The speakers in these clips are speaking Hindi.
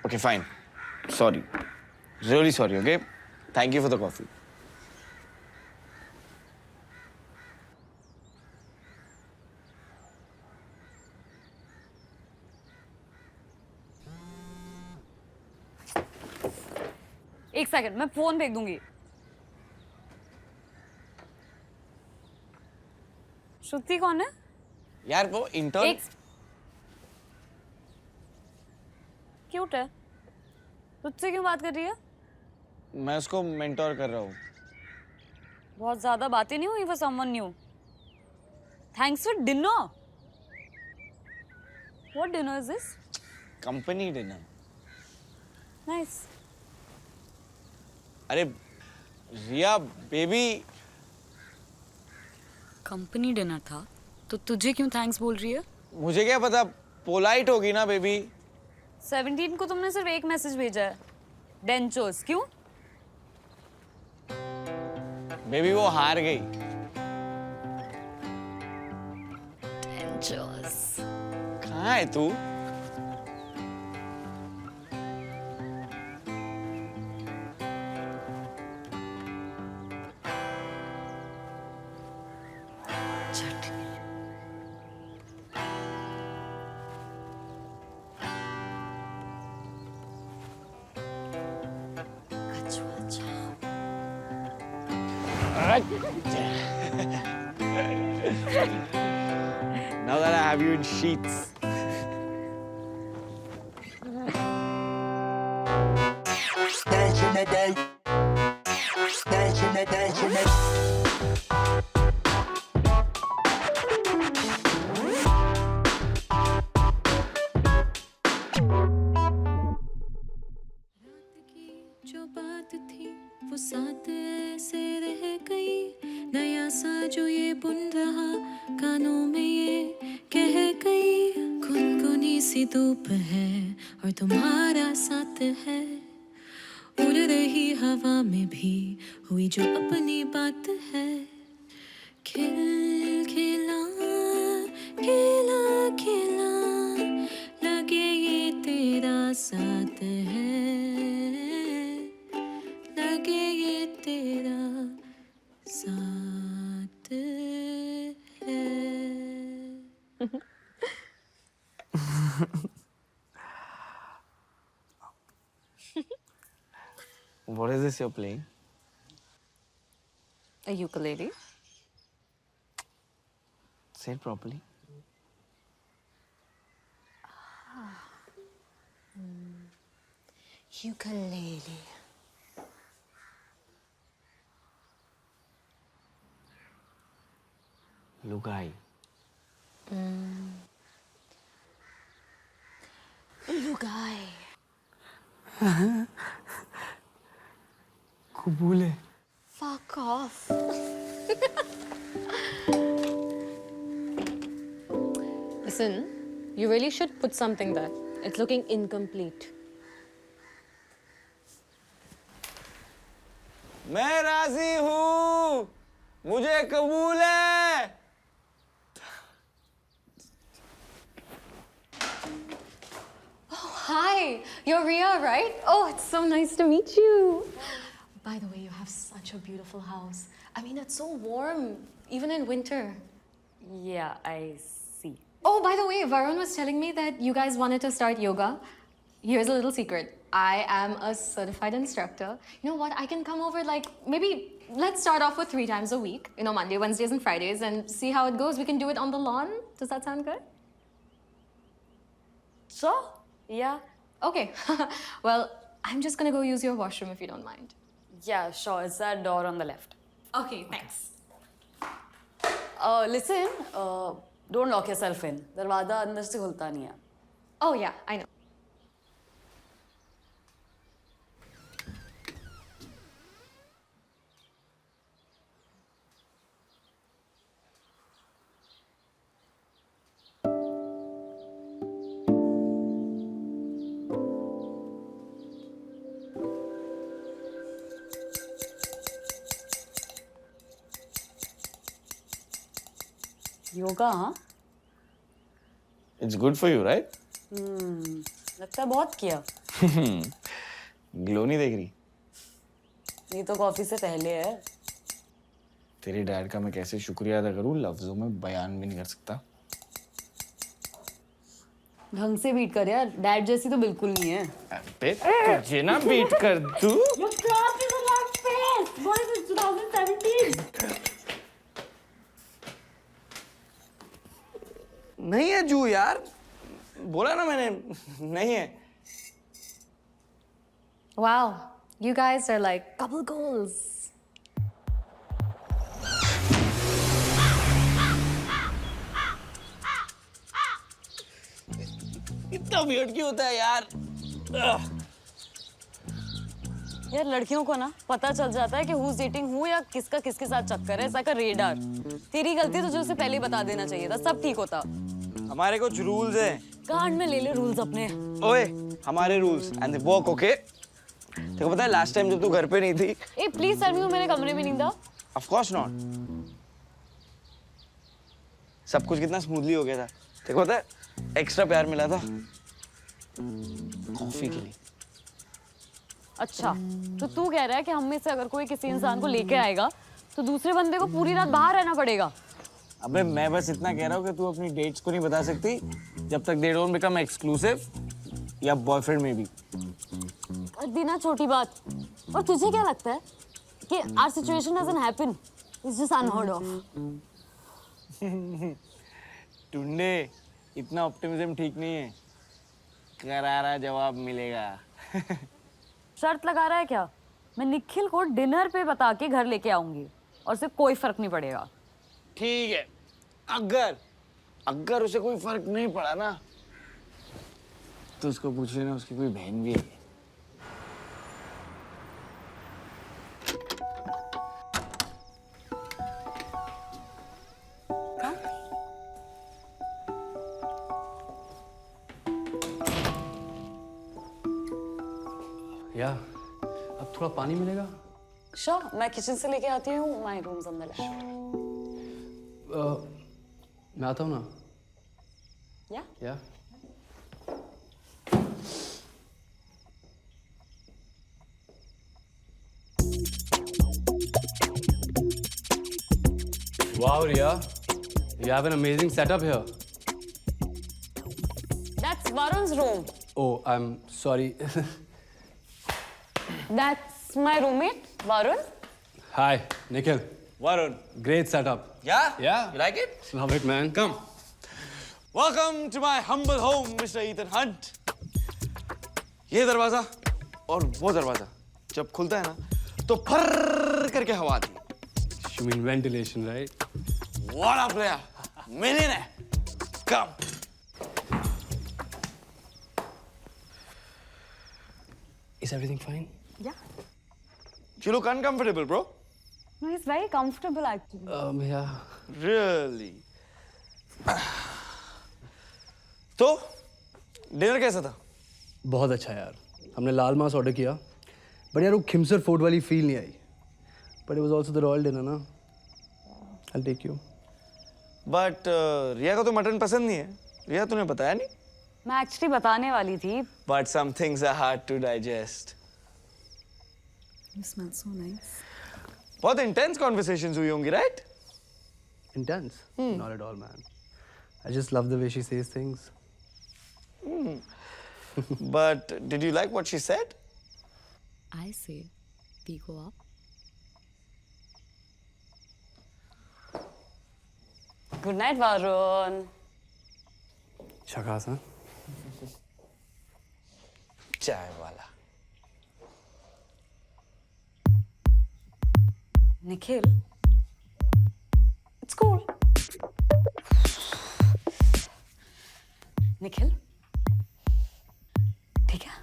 Okay, fine. Sorry. Really sorry, okay? Thank you for the coffee. एक सेकंड, मैं फोन फेंक दूंगी। श्रुति कौन है? यार वो इंटर्न एक क्यूट है। तुझसे क्यों बात कर रही है? मैं उसको मेंटोर कर रहा हूँ। बहुत ज्यादा बातें नहीं हुई for someone new. Thanks for dinner. What dinner is this? Company dinner. Nice. अरे रिया बेबी। कंपनी डिनर था तो तुझे क्यों थैंक्स बोल रही है? मुझे क्या पता, पोलाइट होगी ना बेबी। 17 को तुमने सिर्फ एक मैसेज भेजा है। डेंचोस क्यों? बेबी वो हार गई। डेंचोस। कहाँ है तू? Now that I have you in sheets. जो बात थी वो साथ ऐसे रह गई, नया सा जो ये बुन रहा कानों में ये कह गई, गुनगुनी सी धूप है और तुम्हारा साथ है, उड़ रही हवा में भी हुई जो अपनी बात है, खिल खिला खिला खिला लगे ये तेरा साथ है, लगे ये तेरा साथ है। What is this you're playing? A ukulele. Say it properly. Ukulele. Lugai. Lugai. Kubule. Fuck off. Listen, you really should put something there. It's looking incomplete. मैं राजी हूँ, मुझे कबूल है। Hi, you're Ria, right? Oh, it's so nice to meet you. By the way, you have such a beautiful house. I mean, it's so warm, even in winter. Yeah, I see. Oh, by the way, Varun was telling me that you guys wanted to start yoga. Here's a little secret. I am a certified instructor. You know what? I can come over like maybe let's start off with 3 times a week. You know, Monday, Wednesdays, and Fridays, and see how it goes. We can do it on the lawn. Does that sound good? So, yeah. Okay. Well, I'm just gonna go use your washroom if you don't mind. Yeah, sure. It's that door on the left. Okay, thanks. Listen, don't lock yourself in. दरवाजा अंदर से खुलता नहीं है. Oh, yeah, I know. Yoga, huh? It's good for you, right? लगता है बहुत किया। ग्लो नहीं देख रही? ये तो कॉफी से पहले है। तेरे डैड का मैं कैसे शुक्रिया अदा करूं, लफ्जों में बयान भी नहीं कर सकता। ढंग से बीट कर यार, डैड जैसी तो बिल्कुल नहीं है। अबे तुझे ना बीट कर दूं। Your class is a last phase. Boys, it's 2017. नहीं है जू यार, बोला ना मैंने, नहीं है। Wow, you guys are like couple goals. इतना वियर्ड क्यों होता है यार? यार लड़कियों को ना पता चल जाता है कि हु इज डेटिंग हु या किसका किसके साथ चक्कर है। ऐसा रेडार। तेरी गलती तुझे उसे पहले ही बता देना चाहिए था, सब ठीक होता। हमारे कुछ रूल्स हैं। कान में ले ले रूल्स अपने। ओए, हमारे rules and they work, okay? तेरे को पता है लास्ट टाइम जब तू घर पे नहीं थी? ए प्लीज टेल मी वो मेरे कमरे में नहीं था। Of course not. सब कुछ कितना स्मूथली हो गया था। तेरे को पता है एक्स्ट्रा प्यार मिला था कॉफी के लिए। अच्छा, तो तू कह रहा है कि हम में से अगर कोई किसी इंसान को लेके आएगा तो दूसरे बंदे को पूरी रात बाहर रहना पड़ेगा। अबे मैं बस इतना कह रहा हूँ कि तू अपनी डेट्स को नहीं बता सकती जब तक दे डोंट बिकम एक्सक्लूसिव या बॉयफ्रेंड में भी। और बिना छोटी बात। और तुझे क्या लगता है कि our situation doesn't happen, it's just unheard of. टुंडे, इतना ऑप्टिमिज्म ठीक नहीं है। करारा जवाब मिलेगा। शर्त लगा रहा है क्या? मैं निखिल को डिनर पे बता के घर लेके आऊंगी और उससे कोई फर्क नहीं पड़ेगा। ठीक है, अगर उसे कोई फर्क नहीं पड़ा ना तो उसको पूछ लेना उसकी कोई बहन भी है। या अब थोड़ा पानी मिलेगा? श्योर, मैं किचन से लेके आती हूँ। माय रूम्स अंदर है। मैं आता हूँ ना। या Wow, Riya, you have an amazing setup here. That's Varun's room. Oh, I'm sorry. That's my roommate, Varun. Hi, Nikhil. Varun. Great setup. Yeah? Yeah. You like it? Love it, man. Come. Welcome to my humble home, Mr. Ethan Hunt. ये दरवाजा और वो दरवाजा जब खुलता है ना तो फर्र करके हवा आती है। You mean ventilation, right? What up, player? Millionaire. Come. Is everything fine? Yeah. You look uncomfortable, bro. No, he's very comfortable actually. Yeah. Really? तो डिनर कैसा था? बहुत अच्छा यार। हमने लाल मांस ऑर्डर किया, बट यार वो खिमसर फोर्ट वाली फील नहीं आई। But it was also the royal dinner, ना? I'll take you. But रिया को तो मटन पसंद नहीं है। रिया तूने बताया नहीं? मैं एक्चुअली बताने वाली थी। But some things are hard to digest. You smell so nice. बहुत intense conversations हुई होंगी, right? Intense? Not at all, man. I just love the way she says things. But did you like what she said? I say, we go up. Good night, Varun. Shakas, huh? चाय वाला। Nikhil, it's cool. निखिल, ठीक है?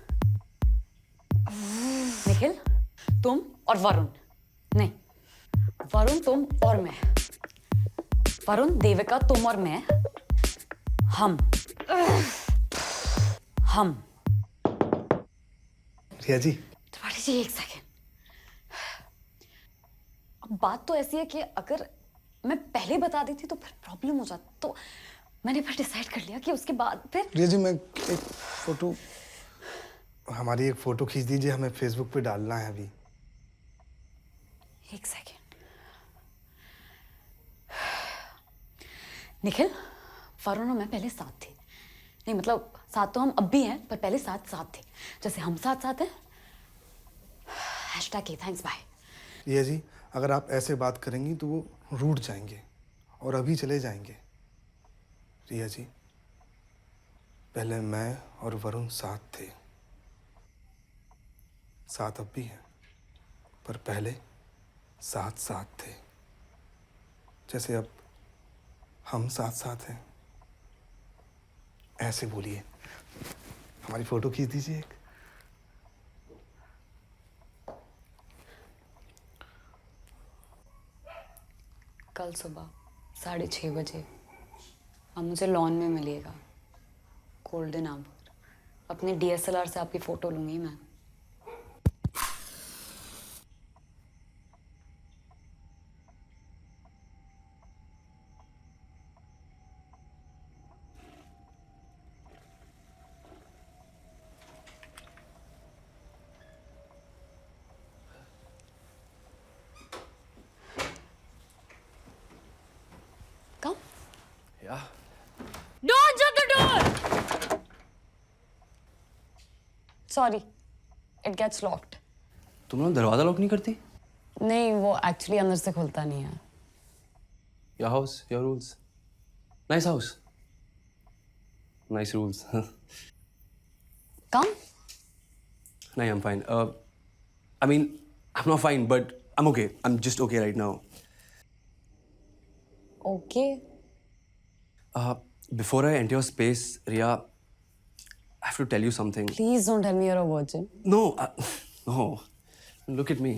निखिल, तुम और वरुण, नहीं, वरुण तुम और मैं, वरुण देविका तुम और मैं, हम। रिया जी। त्रिपाठी जी एक सेकेंड। अब बात तो ऐसी है कि अगर मैं पहले बता देती तो फिर प्रॉब्लम हो जाती, तो मैंने फिर डिसाइड कर लिया कि उसके बाद फिर। रिया जी, मैं एक फोटो हमारी एक फ़ोटो खींच दीजिए, हमें फेसबुक पे डालना है अभी। एक सेकेंड। निखिल, वरुण और मैं पहले साथ थे। नहीं मतलब साथ तो हम अब भी हैं, पर पहले साथ साथ थे। जैसे हम साथ साथ हैं। #, थैंक्स, बाय। रिया जी, अगर आप ऐसे बात करेंगी तो वो रूठ जाएंगे और अभी चले जाएंगे। रिया जी, पहले मैं और वरुण साथ थे, साथ अब भी हैं, पर पहले साथ साथ थे, जैसे अब हम साथ साथ हैं। ऐसे बोलिए। हमारी फोटो खींच दीजिए एक। कल सुबह 6:30 बजे आप मुझे लॉन में मिलिएगा, गोल्डन आवर। अपने DSLR से आपकी फोटो लूंगी मैं। Come. Yeah. Don't shut the door! Sorry, it gets locked. तुम लोग दरवाजा लॉक नहीं करती? नहीं, वो एक्चुअली अंदर से खुलता नहीं है। Your house, your rules. Nice house. Nice rules. Come. No, I'm fine. I mean, I'm not fine, but I'm okay. I'm just okay right now. Okay. Before I enter your space, Riya, I have to tell you something. Please don't tell me you're a virgin. No, no. Look at me.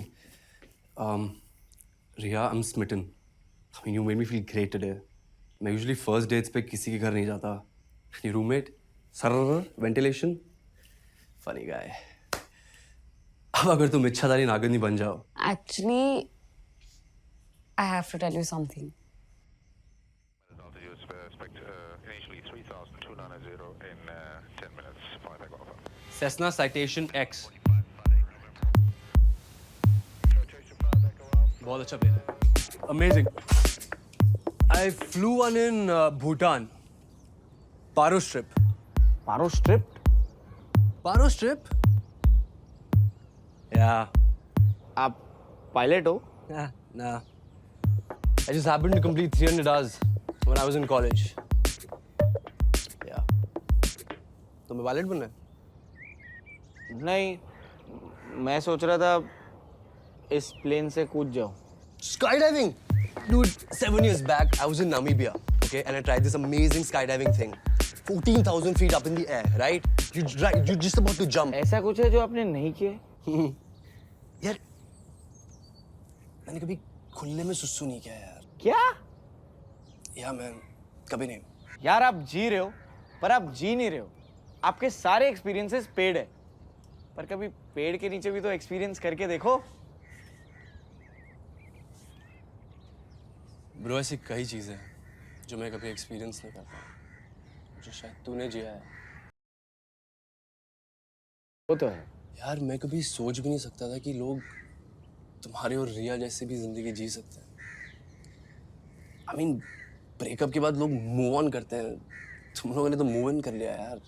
Riya, I'm smitten. I mean, you made me feel great today. मैं usually first dates पे किसी के घर नहीं जाता. Your roommate, सरर, ventilation, funny guy. अब अगर तुम इच्छाधारी नागिनी बन जाओ. Actually, I have to tell you something. Altitude expect initially 3,290 in 10 minutes. Flight takeoff. Cessna Citation X. बहुत अच्छा प्लेन है. Amazing. I flew one in Bhutan. Paro Strip. Paro Strip? Paro Strip? Yeah. आप पायलट हो? Nah. I just happened to complete 300 hours when I was in college. Yeah. तुम्हें पायलट बनना है? नहीं, मैं सोच रहा था इस प्लेन से कूद जाऊं। Skydiving! Dude, 7 years back, I was in Namibia, okay? And I tried this amazing skydiving thing. 14,000 feet up in the air, right? You're just about to jump. ऐसा कुछ है जो आपने नहीं किया? यार, मैंने कभी खुले में सुसु नहीं किया यार. क्या? या मैन, कभी नहीं. यार आप जी रहे हो, पर आप जी नहीं रहे हो। आपके सारे एक्सपीरियंसेस पेड है, पर कभी पेड़ के नीचे भी तो एक्सपीरियंस करके देखो। ब्रो, ऐसी कई चीजें हैं जो मैं कभी एक्सपीरियंस नहीं कर पाया, जो शायद तूने जिया है. वो तो है। यार, मैं कभी सोच भी नहीं सकता था कि लोग तुम्हारी और रिया जैसी भी जिंदगी जी सकते हैं. I mean, ब्रेकअप के बाद लोग मूव ऑन करते हैं. तुम लोगों ने तो मूव ऑन कर लिया यार.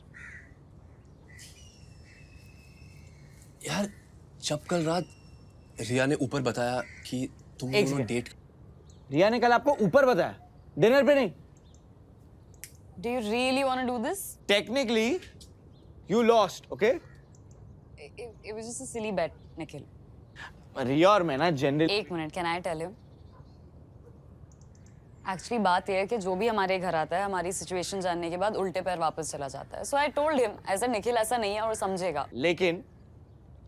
यार, जब कल रात रिया ने ऊपर बताया कि तुम एक दोनों सेकंड. डेट. रिया ने कल आपको ऊपर बताया, डिनर पे नहीं। Do you really want to do this? Technically, you lost, okay? It was just a silly bet, Nikhil. रिया और मैं ना जनरल। एक minute, can I tell you? Actually बात ये है कि जो भी हमारे घर आता है, हमारी सिचुएशन जानने के बाद उल्टे पैर वापस चला जाता है. So I told him, ऐसा निखिल ऐसा नहीं है और समझेगा. लेकिन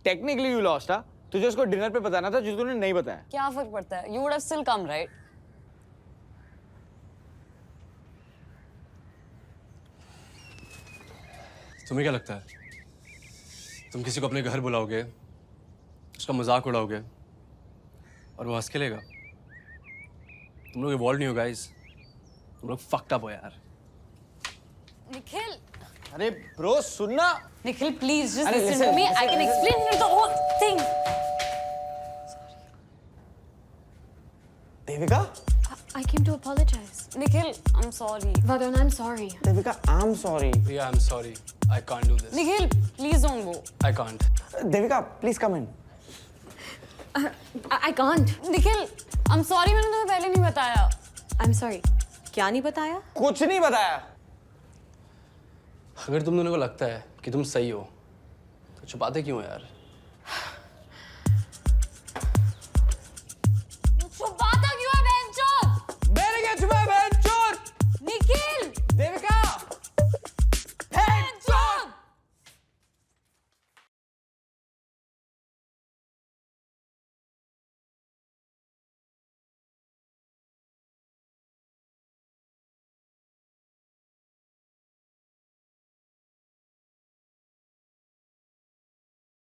टेक्निकली यू लॉस्ट था. तुझे उसको डिनर पे बताना था जो तूने नहीं बताया. क्या फर्क पड़ता है? You would have still come, right? तुम्हें क्या लगता है? तुम किसी को अपने घर बुलाओगे, उसका मजाक उड़ाओगे और वो हंस के लेगा? तुम लोग इवॉल्व नहीं हो गाइस. तुम लोग फक्ड अप हो यार. निखिल. अरे ब्रो सुनना. Nikhil, please just Arey, listen to me. I can explain you the whole thing. Devika I came to apologize. Nikhil, I'm sorry. Varun, I'm sorry. Devika I am sorry Yeah, I'm sorry. I can't do this. Nikhil, please don't go. I can't. Devika please come in I can't. Nikhil, I'm sorry मैंने तुम्हें पहले नहीं बताया. I'm sorry. क्या नहीं बताया? कुछ नहीं बताया अगर तुम दोनों को लगता है कि तुम सही हो तो छुपाते क्यों हो यार?